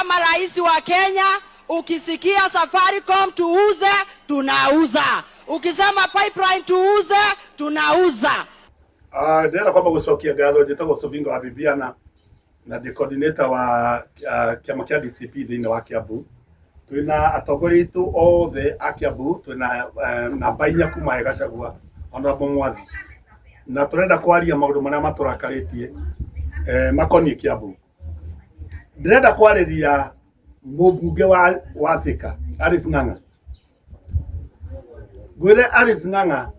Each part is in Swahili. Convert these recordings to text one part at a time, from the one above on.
kama rais wa Kenya, ukisikia Safaricom tuuze, tunauza. Ukisema pipeline tuuze, tunauza. Ndĩrenda kwamba gũcokia ngatho njĩtagwo Sovingo wa Bibiana na ndi coordinator wa kĩama kĩa DCP thĩinĩ wa Kiambu. Twĩna atongoria itu othe a Kiambu, twĩna namba 4 kuma Gachagua Honorable Mwathi, na tũrenda kwaria maũndũ marĩa matũrakarĩtie makoniĩ Kiambu. Ndĩrenda kwarĩria mũmbunge wa Thika Alice Ng'ang'a. Ngwĩre Alice Ng'ang'a,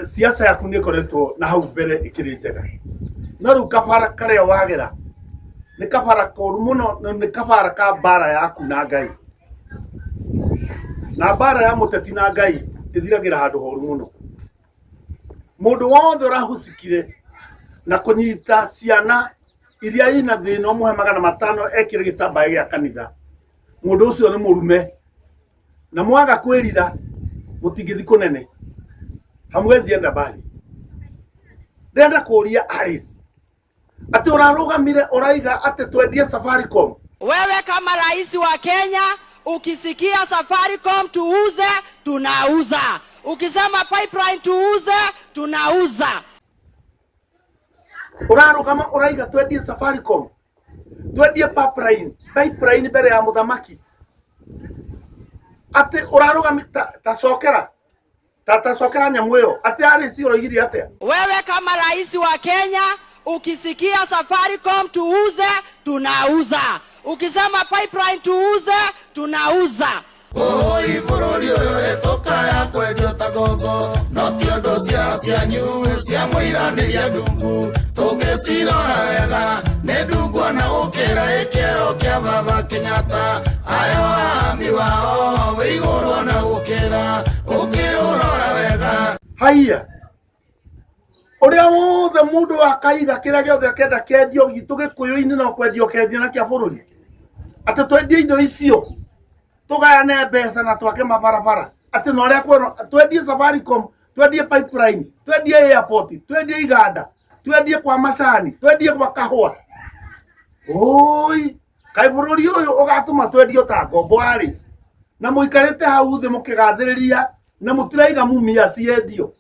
siasa yaku nĩ ĩkoretwo na hau mbere ĩkĩrĩ njega, no rĩu kabara karĩa wagera nĩ kabara koru mũno, nĩ kabara ka mbara yaku na Ngai, na mbara ya mũteti na Ngai ĩthiragĩra handũ horu mũno. Mũndũ wothe ũrahucikire na kũnyita ciana iria ina thĩna ũmũhe 500 ekĩre gĩtambaya gĩa kanitha, mũndũ ũcio nĩ mũrume, na mwaga kwĩrira mũtingĩthi kũnene, hamwezi enda mbali. Ndĩrenda kũria Alice, atĩ ũrarũgamire ũraiga atĩ twendie Safaricom. Wewe kama rais wa Kenya, ukisikia Safaricom tuuze, tunauza. Ukisema pipeline tuuze, tunauza. Ũrarũgama ũraiga twendie Safaricom, twendie pipeline mbere ya mũthamaki. Atĩ ũrarũgama tacokera nyamũ ĩyo, atĩ Alice ũroigire atĩa? Wewe kama rais wa Kenya, ukisikia Safaricom tuuze, tunauza. Ukisema pipeline tuuze, tunauza. Ibũrũri ũyũ ĩtũkaya kwendio ta ngombo, no ti ũndũ cianyu cia mũiranĩria ndungu. Tũngĩcirora wega nĩ ndungu ona gũkĩra gĩkĩro kĩa Baba Kenyatta. Ayo wami wao wĩ igũrũ ona gũkĩra ũkĩũrora wega. Haiya, ũrĩa wothe mũndũ akaiga kĩrĩa gĩothe akenda kendio gitũ Gĩkũyũ-inĩ no kwendio kendia na kĩa bũrũri, atĩ twendie indo icio tũgayane mbeca na twake mabarabara, atĩ no ũrĩa kwĩrwo twendie Safaricom, twendie pipeline, twendie airport, twendie iganda, twendie kwa macani, twendie kwa kahũa. Oi, kaĩ bũrũri ũyũ ũgatũma twendio ta ngombo Alice, na mũikarĩte hau thĩ mũkĩgathĩrĩria na mũtiraiga Mumias ciendio,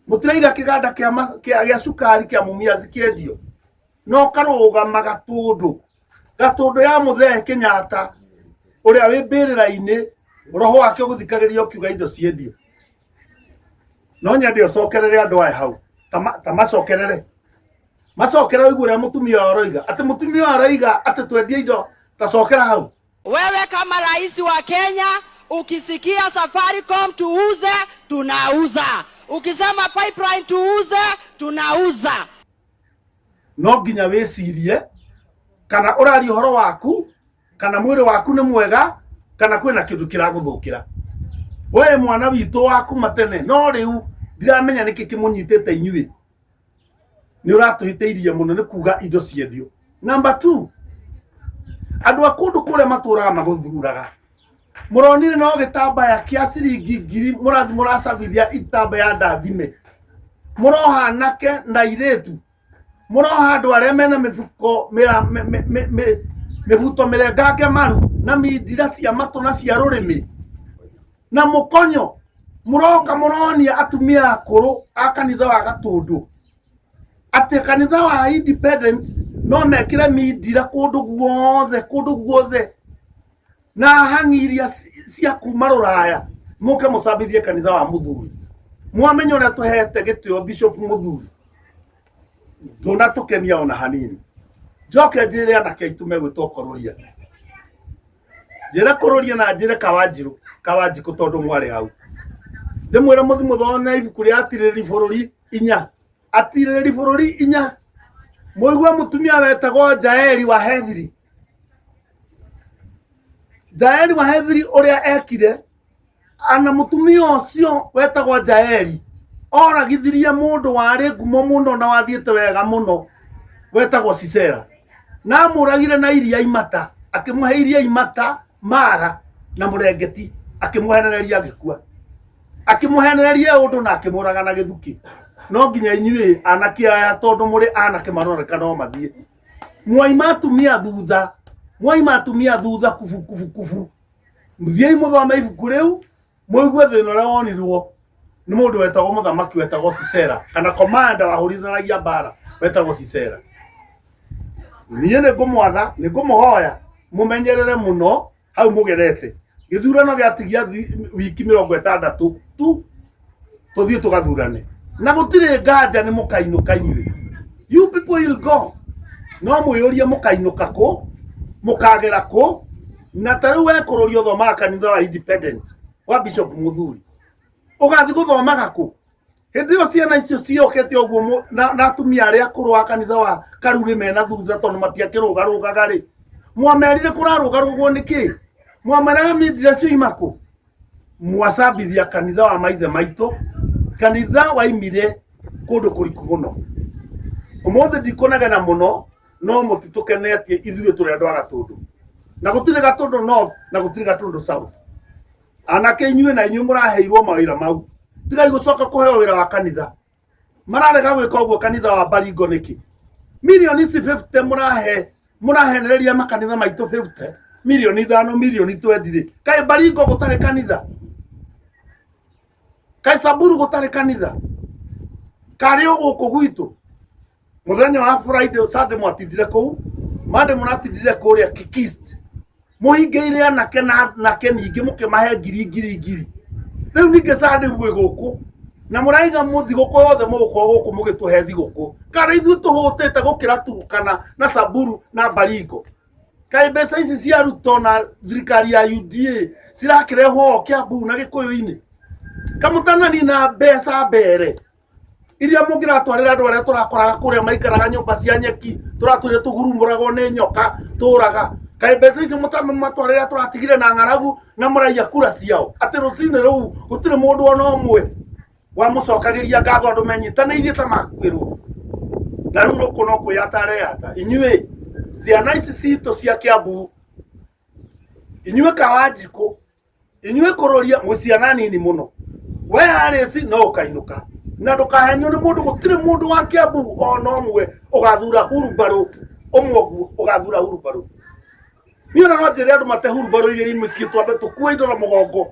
mũtiraiga kĩganda kĩa cukari kĩa Mumias kĩendio, no karũgama gatũndũ ya Mũthee Kenyatta ũrĩa wĩ mbĩrĩra-inĩ roho wake gũthikagĩrĩria ũkiuga indo ciendio. No nyende ũcokerere andũ aya hau, ta macokerere ũigũ ũrĩa mũtumia aroiga, atĩ mũtumia aroiga atĩ twendie indo, tacokera hau. Wewe kama rais wa Kenya, ukisikia Safaricom tuuze, tunauza. Ukisema pipeline tuuze, tunauza. No nginya wĩcirie kana ũrari ũhoro waku, kana mwĩrĩ waku nĩ mwega, kana kwĩna kĩndũ kĩragũthũkĩra. We mwana witũ waku matene, no rĩu ndiramenya nĩkĩ kĩmũnyitĩte inyuĩ. Nĩ ũratũhĩtĩirie mũno nĩ kuga indo ciendio. Number 2, andũ a kũndũ kũrĩa matũraga magũthuraga, mũronire no gĩtambaya kĩa ciringi 1000 mũrathi mũracabithia itambaya ndathime, mũroha anake na airĩtu, mũroha andũ arĩa mena mĩbuko mĩbuto mĩrengange maru na mindira cia matũ na cia rũrĩmĩ na mũkonyo, mũroka mũronia atumia akũrũ a kanitha wa Gatũndũ atĩ kanitha wa Independent no mekĩre mindira kũndũ guothe, na hang'iria cia kuma Rũraya mũke mũcambithie kanitha wa Mũthuri. Mwamenya ũrĩa tũhete gĩtĩo Bishop Mũthuri, ndũnatũkenia ona hanini. Njoke njĩre anake aitũ megwĩtwo Kororia, njĩre Kororia na njĩre Kawanjikũ tondũ mwarĩ hau. Ndĩmwĩre mũthi mũthone ibuku rĩa atirĩrĩri bũrũri 4, atirĩrĩri bũrũri 4, mũigua mũtumia wetagwo Jaeli wa Hebiri. Jaeli wa Hebiri ũrĩa ekire, ana mũtumia ũcio wetagwo Jaeli oragithirie mũndũ warĩ ngumo mũno na wathiĩte wega mũno wetagwo Sisera, na mũragire na iria imata, akĩmũhe iria imata mara na mũrengeti, akĩmũhenereria agĩkua, akĩmũhenereria ũndũ na akĩmũraga na gĩthuki. No nginya inyuĩ anake aya tondũ mũrĩ anake maroneka no mathiĩ, mwaima atumia thutha mwaima atumia thutha kufu muthiei muthome ibuku riu muigue thina uria wonirwo ni mundu wetagwo muthamaki wetagwo Sisera kana komanda wahurithanagia mbara wetagwo Sisera. Niĩ nĩngũmwatha nĩngũmũhoya mũmenyerere mũno hau mũgerete. Gĩthurano gĩatigia wiki 60 tu tũthiĩ tũgathurane na gũtirĩ nganja nĩ mũkainũka inyuĩ. You people will go. No mũyũrie mũkainũka kũ, mũkagera kũ, na tarĩu wekũrũrio thoma kanitha wa independent wa Bishop Muthuri ũgathi gũthomaga kũ? Hĩndĩ ĩyo ciana icio ciokete ũguo na atumia arĩa akũrũ a kanitha wa Karuri mena thutha tondũ matiakĩrũgarũgaga rĩ, mwamerire kũrarũgarũgwo nĩkĩ? Mwameraga mindire ciuma kũ? Mwacambithia kanitha wa maithe maitũ, kanitha waimire kũndũ kũriku mũno. Ũmũthĩ ndikũnegena mũno no mũtitũkenetie ithuĩ tũrĩ andũ a Gatũndũ, na gũtirĩ Gatũndũ north na gũtirĩ Gatũndũ south. Anake inyuĩ na inyuĩ mũraheirwo mawĩra mau, tigai gũcoka kũheo wĩra wa kanitha. Mararega gwĩka ũguo kanitha wa Baringo nĩkĩ? Milioni 50 mũrahenereria makanitha maitũ 50, milioni 5, milioni 20. Kaĩ Baringo gũtarĩ kanitha? Kaĩ Samburu gũtarĩ kanitha? Karĩ gũkũ gwitũ muthenya wa Friday Sunday mwatindire kũu, Monday mũratindire kũrĩa Kikist, mũhingĩire anake nake ningĩ mũkĩmahe ngiri. Rĩu ningĩ Sunday gwĩ gũkũ na mũraiga mũthigũkũ yothe mũgũkorwo gũkũ mũgĩtũhe thigũkũ. Kana ithuĩ tũhũtĩte gũkĩra Turukana na Samburu na Baringo. Kaĩ mbeca ici cia Ruto na thirikari ya UDA cirakĩrehwo Kiambu na Gĩkũyũ-inĩ? Kamũtanani na mbeca mbere iria mũngĩratwarĩra andũ arĩa tũrakoraga kũrĩa maikaraga nyũmba cia nyeki, tũratũire tũgurumũragwo nĩ nyoka tũraga. Kaĩ mbeca ici mũtamatwarĩra tũratigire na ng'aragu na mũraiya kura ciao atĩ rũcinĩ rũu gũtirĩ mũndũ ona ũmwe wamũcokagĩria ngatho andũ menyitanĩirie ta makuĩrwo. Na rĩu rũkũ no kwĩyata inyuĩ ciana ici citũ cia Kiambu, inyuĩ Kawanjikũ, inyuĩ kũrũria mũciana nini mũno, we harĩci no ũkainũka na ndũkahenio nĩ mũndũ. Gũtirĩ mũndũ wa Kiambu ona ũmwe ũgathura hurumbarũ ũmwe ũguo ũgathura hurumbarũ. Niĩ no njĩre andũ mate hurumbarũ iria imwe twambe tũkue indo na mũgongo,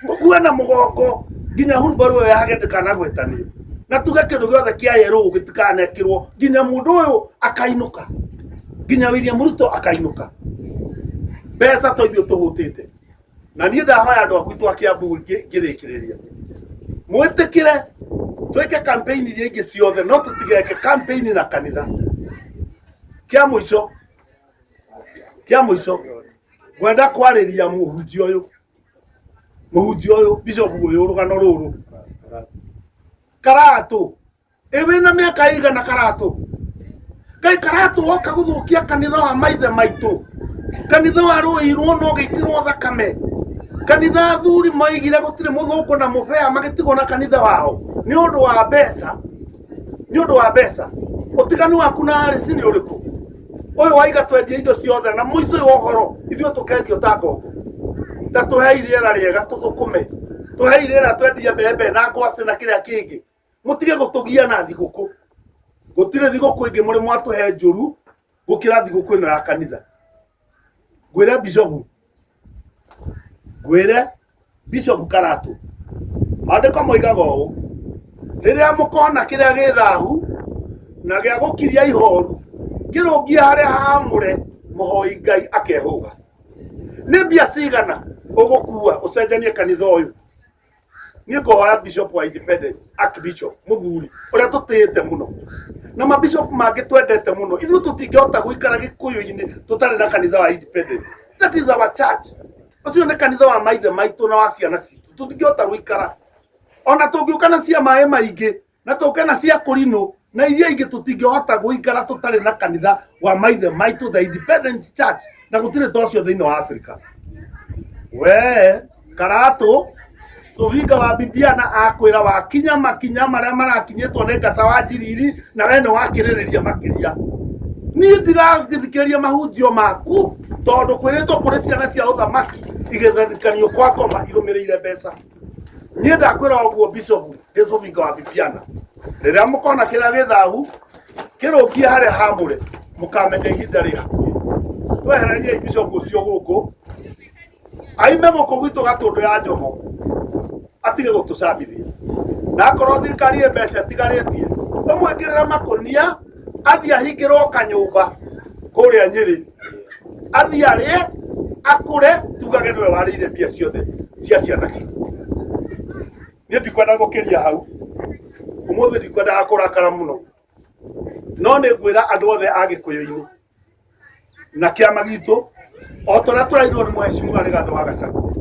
tũkue na mũgongo nginya hurumbarũ ĩyo yage ndĩkanagwetanio, na tuge kĩndũ gĩothe kĩa yerũ gĩtikanekĩrwo nginya mũndũ ũyũ akainũka, nginya William Ruto akainũka. Mbeca tũithuĩ tũhũtĩte na niĩ ndahoya andũ aku twa Kiambu ngĩrĩkĩrĩria mwĩtĩkĩre twĩke campaign iria ingĩ ciothe no tũtigeke campaign na kanitha. Kĩa mũico gwenda kwarĩria mũhunjia ũyũ Bishop ũyũ rũgano rũrũ Karatu ewe na mĩaka igana Karatu. Kaĩ Karatu woka gũthũkia kanitha wa maithe maitũ, kanitha wa rũirwo no gĩitirwo thakame, kanitha athuri maigire gũtirĩ mũthũngũ na mũbea magĩtigwo na kanitha wao nĩ ũndũ wa mbeca. Ũtiganu waku na Harris nĩ ũrĩkũ? Ũyũ waiga twendia indo ciothe na mũico wa ũhoro ithuĩ tũkendio ta ngombo. Ta tũhe irĩera rĩega tũthũkũme, tũhe irĩera twendia mbembe na ngwacĩ na kĩrĩa kĩngĩ. Mũtige gũtũgia na thigũkũ. Gũtirĩ thigũkũ ĩngĩ mũrĩ mwatũhe njũru gũkĩra thigũkũ ĩno ya kanitha. Ngwĩre Bishop Karatu, maandĩko moigaga ũũ: rĩrĩa mũkona kĩrĩa gĩ thahu na gĩa gũkiria ihoru kĩrũngia harĩa haamũre, mũhoi Ngai akehũga. Nĩ mbia cigana ũgũkua ũcenjanie kanitha ũyũ? Niĩ ngũhoya Bishop wa Independent, Archbishop Muthuri ũrĩa tũtĩĩte mũno na mabishop mangĩ twendete mũno, ithuĩ tũtingĩhota gũikara Gĩkũyũ-inĩ tũtarĩ na kanitha wa Independent. That is our church. Ũcio nĩ kanitha wa maithe maitũ na wa ciana citũ. Tũtingĩhota gũikara ona tũngĩũka na cia maĩ maingĩ na tũke na cia kũrinũ na iria ingĩ, tũtingĩhota gũikara tũtarĩ na kanitha wa maithe maitũ, the Independent Church, na gũtirĩ ta ũcio thĩinĩ wa Africa. We Karatu Sovinga wa Bibiana akwĩra wakinya makinya marĩa marakinyĩtwo nĩ Ngasa wa Njiriri na we nĩ wakĩrĩrĩria makĩria. Niĩ ndigathikĩrĩria mahunjio maku tondũ kwĩrĩtwo kũrĩ ciana cia ũthamaki igĩthanikanio kwa ngoma irũmĩrĩire mbeca. Niĩ ndakwĩra ũguo Bishop Sovinga wa Bibiana, rĩrĩa mũkona kĩrĩa gĩ thahu kĩrũngie harĩa haamũre, mũkamenya ihinda rĩ hakuhĩ. twehererie bishop ucio guku aime guku gwitu gatundu ya njomo atige gutucambithia na akorwo thirikari mbeca tigaritie umwekirira makonia athie ahingirwo kanyumba kuria Nyeri athie arie akure tugage niwe warire mbia ciothe cia ciana citu ni ndikwenda gukiria hau umuthi ndikwenda akurakara muno no ni ngwira andu othe agikuyu-ini na kiama gitu o tora turairwo ni Mheshimiwa Rigathi wa Gachagua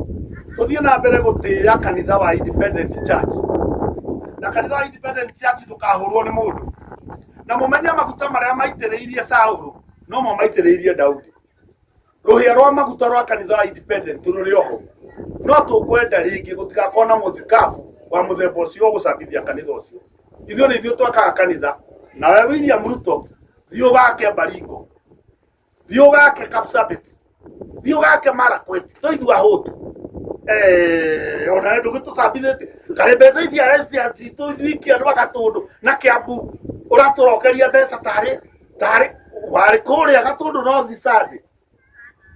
tuthie na mbere gutia kanitha wa Independent Church na kanitha wa Independent Church tukahurwo ni mundu na mumenye maguta maria maitiriirie Saulu no mo maitiriirie Daudi ruhia rwa maguta rwa kanitha wa Independent ruri oho no tukwenda ringi gutigakona muthikabu wa muthemba ucio gucambithia kanitha ucio ithio ni ithio twakaga kanitha na we William Ruto thio gake Baringo thio gake Kapsabet thio gake Marakwet to ithua hutu ona ndu gitucambithite kahe mbeca ici arecia citu wiki andu Gatundu na Kiambu uraturokeria mbeca tari wari kuria Gatundu no thisande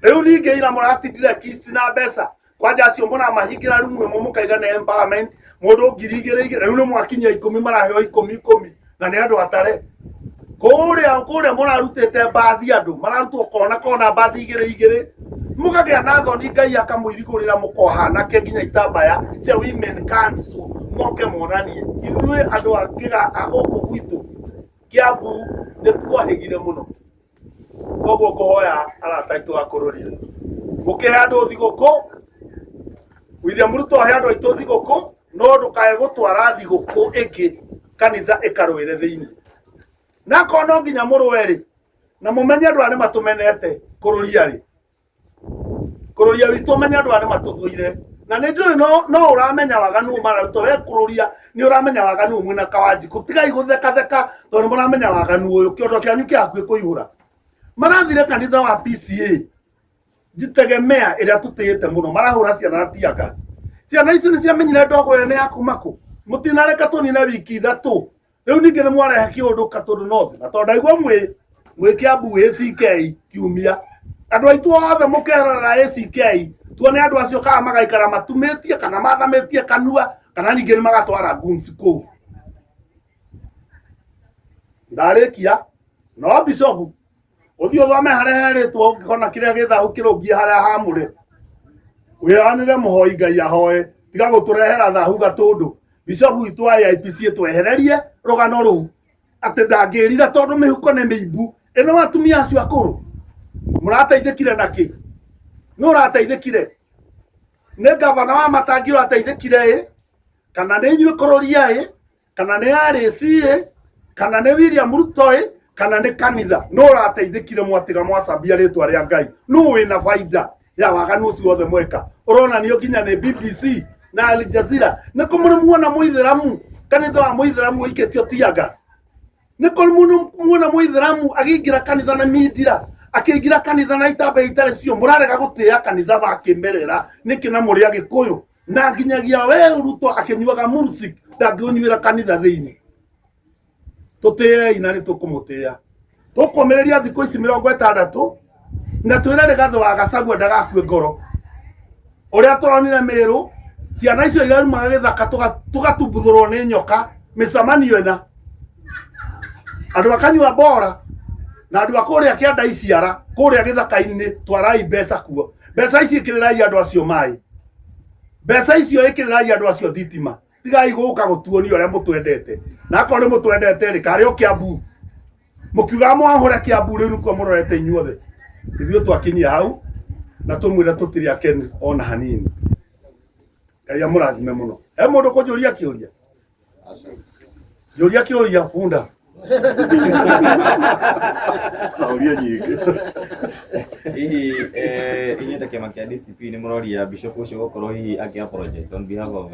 riu ninge ira muratindire kisti na mbeca kwanja acio mbona mahingira rumwe mukaiga na empowerment mundu ngiri igiri riu ni mwakinya 10 maraheo 10 na ni andu atare kuria murarutite bathi andu mararutwo kona bathi igiri mugagia na thoni Ngai akamuirigurira mukohana ke nginya itambaya cia women council moke monanie ithuĩ andu akiga agoku gwitu Kiambu ni twahigire muno koguo kuhoya arata itu akururia mukihe andu thiguku William Ruto ahe andu aitu thiguku no ndukae gutwara thiguku ingi kanitha ikarwire thiini na kono nginya murweri na mumenye andu ani matumenete kururia witu menye andu ani matuthuire na ni njui no uramenya waganu mararuto we kururia ni uramenya waganu mwina kawanji kutigai gutheka tondu muramenya waganu uyu kiondo kianyu kiakue kuihura marathire kanitha wa PCA jitegemea iria tutiyite muno marahura ciana na tiaga ciana ici ni ciamenyire ndogo yene yakumaku mutinareka tunine wiki ithatu riu ningi ni mwarehe kiundu Gatundu North na tondu aigua mwi Kiambu ACK kiumia andu aitu othe mukerorera ACK tuone andu acio kana magaikara matumitie kana mathamitie kanua kana ningi ni magatwara gunsi kuu ndarikia no bishop uthio thome haria heritwo ukikona kiria githahu kirungie haria hamure wianire muhoi Ngai ahoe tiga guturehera thahu Gatundu bishop witu wa IPC twehererie rugano ru ati ndangirira tondu mihuko ne miimbu eno atumia acio akuru murateithikire naki no urateithikire ne gavana wa Matangi urateithikire kana ne nywe kururia kana ne RC kana ne William Ruto kana ne kanitha no urateithikire mwatiga mwacambia ritwa ria Ngai no wina faida ya waganu ucio othe mweka urona nio nginya ne BBC na Al Jazeera niko muona muithiramu kanitha wa muithiramu iketio tiagas niko muona muithiramu agingira kanitha na midira akigira kanitha na itambe itare cio murarega gutia kanitha bakimerera niki na muri agikuyu na nginyagia we Ruto akinyuaga music ndangĩnyuĩra kanitha thiini tutie ina ni tukumutia tukomereria thikũ ici 60 na twĩre Rigathi wa Gachagua ndagakue ngoro uria turonire Meru ciana icio irarumaga githaka tugatumbũthũrwo ni nyoka micamanio ena andu akanyua bora na andu akuria kianda iciara kuria githaka-ini twarai mbeca kuo mbeca ici ikirirai andu acio mai mbeca icio ikirirai andu acio thitima tigai guka gutuoni uria mutwendete na akorwo mutwendete ri kari o Kiambu mukiuga mwahure Kiambu riu nuko murorete inyuothe ithio twakinyia hau na tumwire tutiria Ken ona hanini Ngai amurathime muno mundu kunjuria kiuria funda Auria nyingi hihi inyuĩ kĩama kĩa DCP nĩ mũroria bishop ũcio gũkorwo hihi akĩ-apologize on behalf of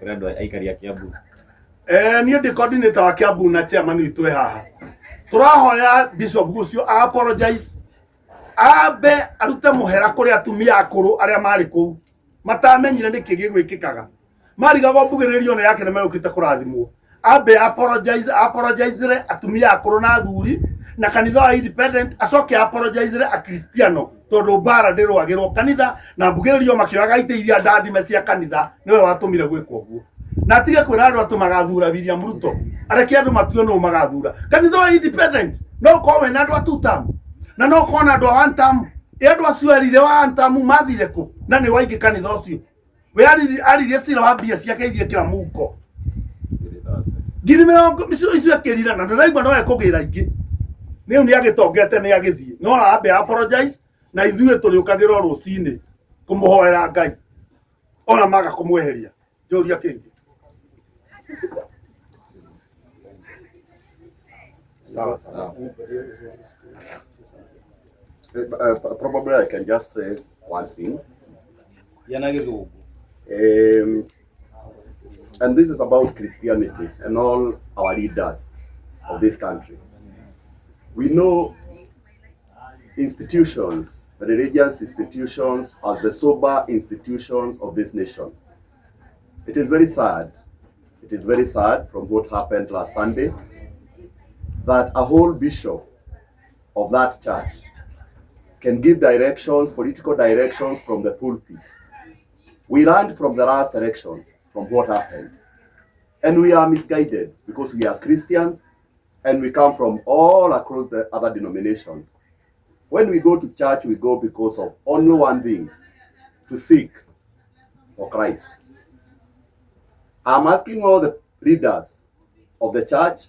kũrĩ andũ aikari a Kiambu? Niĩ ndĩ coordinator wa Kiambu na chairman witũ haha tũrahoya bishop ũcio apologize ambe arute mũhera kũrĩ atumia akũrũ arĩa marĩ kũu matamenyire nĩkĩ gĩgwĩkĩkaga marigaga mbugĩrĩrio nĩ yake nĩ megũkĩte kũrathimwo ambe apologize atumia akũrũ na athuri na kanitha wa independent acoke apologize a Cristiano tondu bara ndirwagirwo kanitha na mbugĩrĩrio makĩoyaga itĩ iria ndathime cia kanitha niwe watũmire gwĩkwo ũguo na tige kwĩra andũ atũ magathura William Ruto areke andũ matue no magathura kanitha wa independent no kowe na andũ atutam na no kona andũ one term andũ acio erire wa one term mathire ku na nĩ waingĩ kanitha ũcio we aririe cira wa mbia ciake ithie kĩra mũhuko ngiri mĩrongo icio akĩrira na ndĩraigua no ekũgĩra ingĩ nĩu nĩ agĩtongete nĩ agĩthiĩ no ambe apologize na ithuĩ tũrĩũkagĩra rũcinĩ kũmũhoera Ngai ona maga kũmweheria njũria kĩngĩ Probably I can just say one thing. And this is about Christianity and all our leaders of this country. We know institutions, the religious institutions, as the sober institutions of this nation. It is very sad. It is very sad from what happened last Sunday that a whole bishop of that church can give directions, political directions from the pulpit. We learned from the last election from what happened. And we are misguided because we are Christians and we come from all across the other denominations. When we go to church, we go because of only one thing, to seek for Christ. I'm asking all the leaders of the church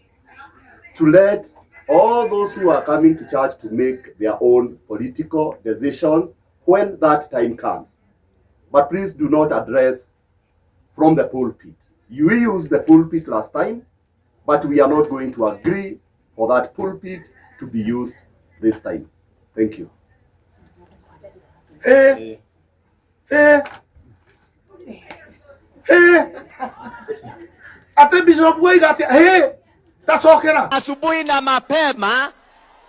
to let all those who are coming to church to make their own political decisions when that time comes. But please do not address from the pulpit. You used the pulpit last time, but we are not going to agree for that pulpit to be used this time. Thank you. Ate Bishop Waigati tasokera asubuhi na mapema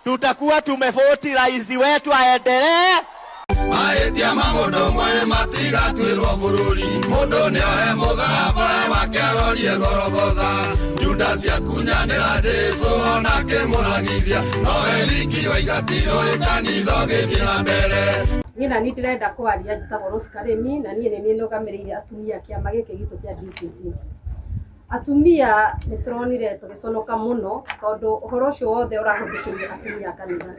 tutakuwa tumevoti rais wetu aendelee. Maetia mamundu mwe matigatwirwo bururi mundu nioe mutharaba wake arorie Golgotha Judas akunyanira Jesu onake muragithia nowe wiki waigatirwo ikanitha githie na mbere. Nina ni ndirenda kwaria njitagwo Rose Karemi na niĩ nĩ nũgamĩrĩire atumia kĩama gĩkĩ gitũ kĩa DCP. Atumia nĩ tũronire tũgĩconoka mũno tondũ ũhoro ũcio wothe ũrahũthĩkĩire atumia kanitha.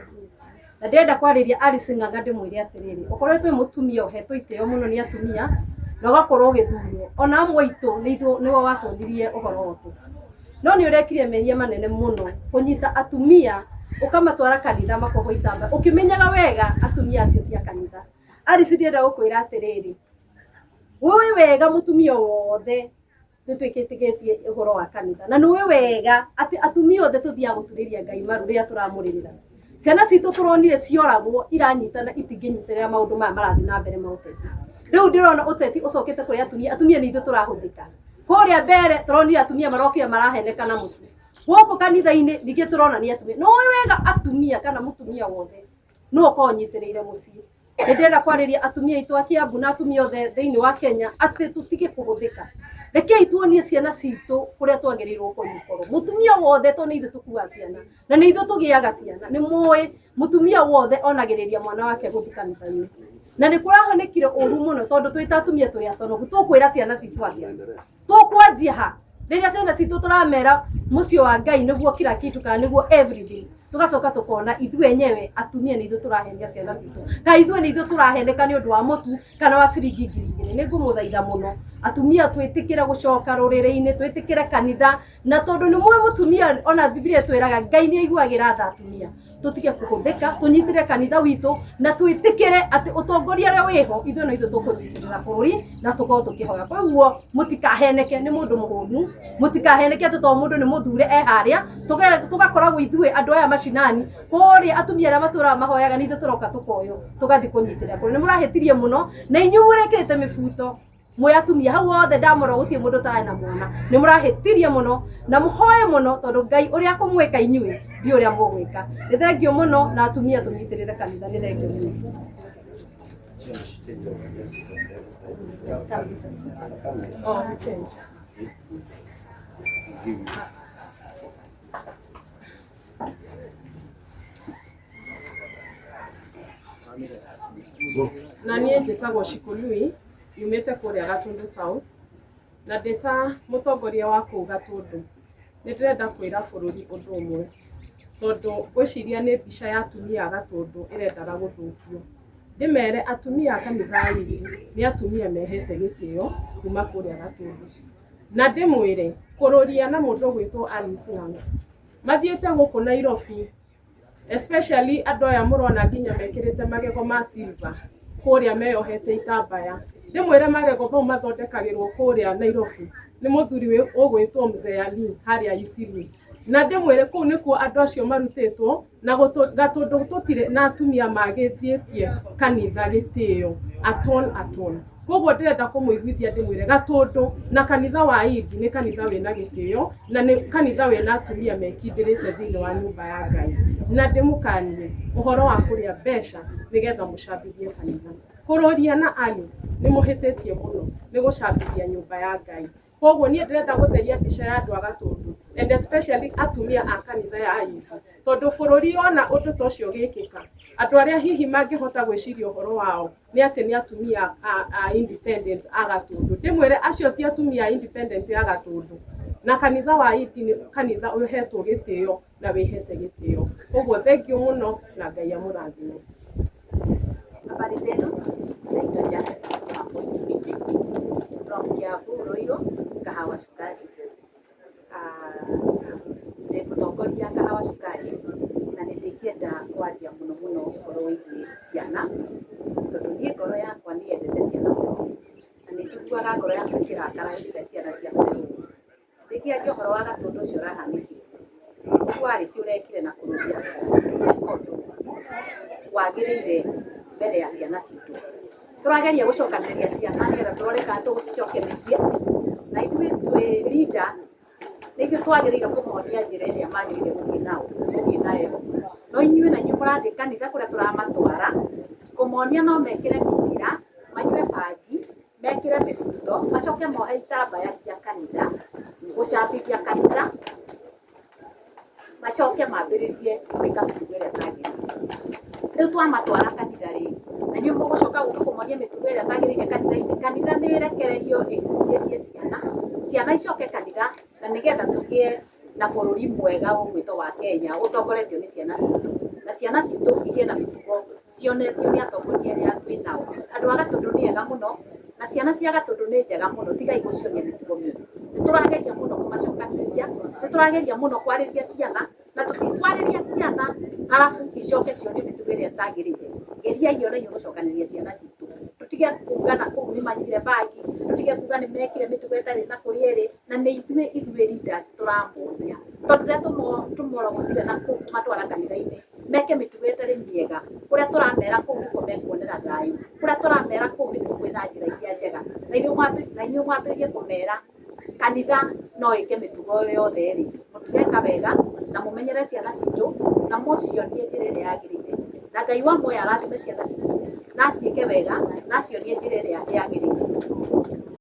Na ndĩrenda kwarĩria Alice Ng'ang'a ndĩmwĩre atĩrĩrĩ, ũkoretwo wĩ mũtumia ũhetwo itĩo mũno nĩ atumia na ũgakorwo ũgĩthurwo. Ona amwe aitũ nĩwe watũririe ũhoro ũtũ. No nĩ ũrekire mehia manene mũno kũnyita atumia ukamatwara kanitha makoho itamba ukimenyaga wega atumia acio tia kanitha. Alice ndĩrenda gũkwĩra atĩrĩrĩ, wĩ wega mũtumia wothe nĩtwĩkĩtĩkĩtie ũhoro wa kanitha na nĩ wega atĩ atumia othe tũthiaga gũturĩria Ngai maru rĩrĩa tũramũrĩrĩra. Ciana citũ tũronire cioragwo iranyitana itingĩnyitĩrĩra maũndũ maya marathiĩ na mbere ma ũteti. Rĩu ndĩrona ũteti ũcokete kũrĩ atumia nĩ ithuĩ tũrahũthĩka. Kũrĩa mbere tũronire atumia marokire maraheneka na mũtu. Gũkũ kanitha-inĩ ningĩ tũrona nĩ atumia. No wega atumia kana mũtumia wothe no ũkorwo ũnyitĩrĩire mũciĩ. Ndĩrenda kwarĩria atumia aitũ a Kiambu na atumia othe thĩinĩ wa Kenya atĩ tũtige kũhũthĩka. Rekei tuonie ciana citũ kũrĩa twagĩrĩirwo gũkorwo. Mũtumia wothe to nĩ ithuĩ tũkuaga ciana na nĩ ithuĩ tũgĩaga ciana. Nĩ mũĩ mũtumia wothe onagĩrĩria mwana wake gũthiĩ kanitha-inĩ. Na nĩ kũrahonekire ũru mũno tondũ twĩ ta atumia tũrĩ aconoku tũkwĩra ciana citũ atĩa. Tũkwanjia ha rĩrĩa ciana citũ tũramera mũciĩ wa Ngai nĩguo kila kitu kana nĩguo everything. Tugacoka tukona ithuĩ enyewe atumia nĩ ithuĩ tũrahenia ciana citũ. Ka ithuĩ nĩ ithuĩ tũraheneka nĩ ũndũ wa mũtu kana wa ciringi ngiri igĩrĩ. Nĩ ngũmũthaitha mũno atumia twĩtĩkĩre gũcoka rũrĩrĩ-inĩ, twĩtĩkĩre kanitha na tondũ nĩ mũĩ mũtumia ona Biblia twĩraga Ngai nĩ aiguagĩra tha atumia. Tutige kũhũthĩka, tunyitĩre kanitha witũ na twĩtĩkĩre atĩ ũtongoria ũrĩa wĩho ithuĩ no ithuĩ tũkũnyitĩrĩra bũrũri na tũkorwo tũkĩhoya. Koguo mũtikaheneke nĩ mũndũ mũhũnu, mũtikaheneke atĩ to mũndũ nĩ mũthure harĩa tũgakoragwo ithuĩ andũ aya macinani kũrĩa atumia arĩa matũraga mahoyaga nĩ ithuĩ tũroka tũkoywo tũgathiĩ kũnyitĩrĩra bũrũri. Nĩ mũrahĩtirie mũno na inyuĩ mũrekĩrĩte mĩbuto mwĩ atumia hau othe ndamũra gũtirĩ mũndũ ũtarĩ na mwana. Nĩ mũrahĩtirie mũno na mũhoye mũno tondũ Ngai ũrĩa akũmwĩka inyuĩ ndiũ ũrĩa mũgwĩka. Nĩ thengio mũno na atumia tũnyitĩrĩre kanitha. Nĩ thengio mũno. Na niĩ njĩtagwo Shikului, yumĩte kũrĩa Gatundu South, na ndĩta mũtongoria wa kũu Gatundu. Nĩ ndĩrenda kwĩra bũrũri ũndũ ũmwe, tondũ ngwĩciria nĩ mbica ya atumia a Gatundu ĩrendaga gũthũkio. Ndĩmere atumia a kanitha witũ nĩ atumia mehete gĩtĩo kuma kũrĩa Gatundu. Na ndĩmwĩre kũrũria na mũndũ gwĩtwo Alice Ng'ang'a mathiĩte gũkũ Nairobi, especially andũ aya mũrona nginya mekĩrĩte magego ma silver kũrĩa meyohete itambaya. Ndĩmwĩre magego mau mathondekagĩrwo kũrĩa Nairobi nĩ mũthuri ũgwĩtwo Mzee Ali harĩa Isili. Na ndĩmwĩre kũu nĩkuo andũ acio marutĩtwo na Gatundu tũtirĩ na atumia magĩthĩtie kanitha gĩtĩo atol. Koguo ndĩrenda kũmũiguithia ndĩmwĩre Gatundu na kanitha wa Indi nĩ kanitha wĩna gĩtĩo na nĩ kanitha wĩna atumia mekindĩrĩte thĩinĩ wa nyũmba ya Ngai. Na ndĩmũkanie ũhoro wa kũrĩa mbeca nĩgetha mũcambithie kanitha. Kũrũria na Alice nĩ mũhĩtĩtie mũno nĩ gũcambithia nyũmba ya Ngai. Koguo niĩ ndĩrenda gũtheria mbica ya andũ a Gatundu and especially atumia a kanitha ya Indi. Tondũ bũrũri ona ũndũ ta ũcio gĩkĩka, andũ arĩa hihi mangĩhota gwĩciria ũhoro wao nĩ atĩ nĩ atumia a independent a Gatundu. Ndĩmwĩre acio ti atumia a independent a Gatundu. Na kanitha wa Indi nĩ kanitha ũhetwo gĩtĩo na wĩhete gĩtĩo. Koguo thengiũ mũno na Ngai amũrathime. Habari zenu, naitwa Janet Mapoti from Kiambu Ruiru, Kahawa Sukari. Nĩ mũtongoria Kahawa Sukari na nĩ ndĩkĩenda kwaria mũno mũno ũhoro wĩgiĩ ciana, tondũ niĩ ngoro yakwa nĩ yendete ciana mũno na nĩ njiguaga ngoro yakwa ĩkĩrakara rĩrĩa ciana ciakwa irũrũ. Ndĩkĩaria ũhoro wa Gatundu ũcio ũrahanĩkire, ũguo Alice ũrekire na kũrũria ũndũ wagĩrĩire mbere ya ciana citũ. Tũrageria gũcokanĩrĩria ciana nĩgetha tũrore kana tũgũcicokia mĩciĩ, na ithuĩ twĩ leaders nĩ ithuĩ twagĩrĩire kũmonia njĩra ĩrĩa magĩrĩire gũthiĩ nayo. No inyuĩ na inyuĩ mũrathiĩ kanitha kũrĩa tũramatwara kũmonia no mekĩre mĩthira, manyue bangi, mekĩre mĩbuto, macoke mohe itambaya cia kanitha, gũcambithia kanitha, macoke mambĩrĩrie gwĩka mĩtugo ĩrĩa yagĩrĩire. Rĩu twamatwara kanitha rĩ, na inyuĩ mũgũcoka gũka kũmonia mĩtugo ĩrĩa yagĩrĩire kanitha-inĩ. Kanitha nĩ ĩrekererio ĩhunjĩrie ciana icoke kanitha, na nĩgetha tũgĩe na bũrũri mwega ũgwĩtwo wa Kenya ũtongoretio nĩ ciana citũ, na ciana citũ igĩe na mĩtugo cionetio nĩ atongoria arĩa twĩ nao. Andũ a Gatundu nĩ ega mũno na ciana cia Gatundu nĩ njega mũno, tigai gũcionia mĩtugo mĩũru. Nĩ tũrageria mũno kũmacokanĩrĩria, nĩ tũrageria mũno kwarĩria ciana, na tũtikwarĩria ciana arabu icoke cionie mĩtugo ĩrĩa ĩtagĩrĩire. Geriai ona inyuĩ gũcokanĩrĩria ciana citũ, tũtige kuuga na kũu nĩ manyuire bangi, tũtige kuuga nĩ mekire mĩtugo ĩtarĩ na kũrĩa ĩrĩ, na nĩ ithuĩ leaders tũramonia. Tondũ rĩrĩa tũmorogotire na kũu matwara kanitha-inĩ meke mĩtugo ĩtarĩ mĩega, kũrĩa tũramera kũu nĩkuo mekuonera thayũ, kũrĩa tũramera kũu nĩkuo kwĩna njĩra iria njega, na inyuĩ mwambĩrĩrie kũmera kanitha no ĩke mĩtugo yothe rĩ, mũtireka wega na mũmenyere ciana citũ na mũcionie njĩra ĩrĩa yagĩrĩire. Na Ngai wa muoyo arathime ciana citũ na ciĩke wega na cionie njĩra ĩrĩa yagĩrĩire.